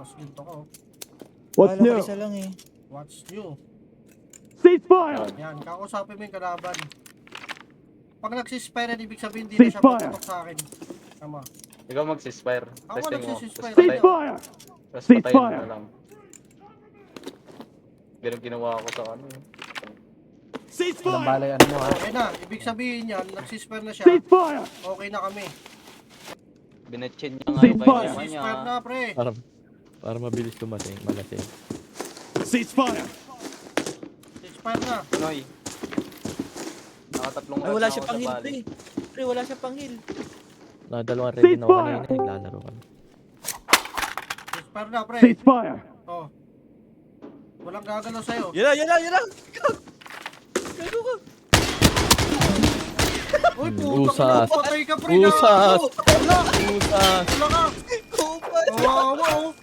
Tapos ginto ko. What's Akala ko new? isa lang eh. What's new? Ceasefire! Yan, kakausapin mo yung kalaban. Pag nagsispire, ibig sabihin hindi na siya Ceasefire! pagputok sa akin. Tama. Ikaw mag-ceasefire. Ako Testing mo. nagsispire. Ceasefire! Tapos patayin mo Ceasefire! na lang. Ganun ginawa ko sa ano. Ilang Ceasefire! bala yan mo ha. Okay na, ibig sabihin yan, nagsispire na siya. Ceasefire! Okay na kami. Binetchin niya nga yung Ceasefire! kanya Nagsispire niya. na, pre. Para mabilis tumating, malasing. Ceasefire! Nagsispire na. Pinoy. Nakatatlong Ay, rounds wala na siya ako pang sa heal, bali. pre. Pre, wala siya pang heal. Nakadalawang ready na ako kanina, naglalaro kami. Nagsispire na, pre. Ceasefire! Oh. Walang gagalaw sa'yo. Yan na, yan na, yan na! Gago ka! Uy, putang Usas. ina, patay ka, pre. Usas. Wala. Usas! Wala ka. Kupal! Kawawa, oh.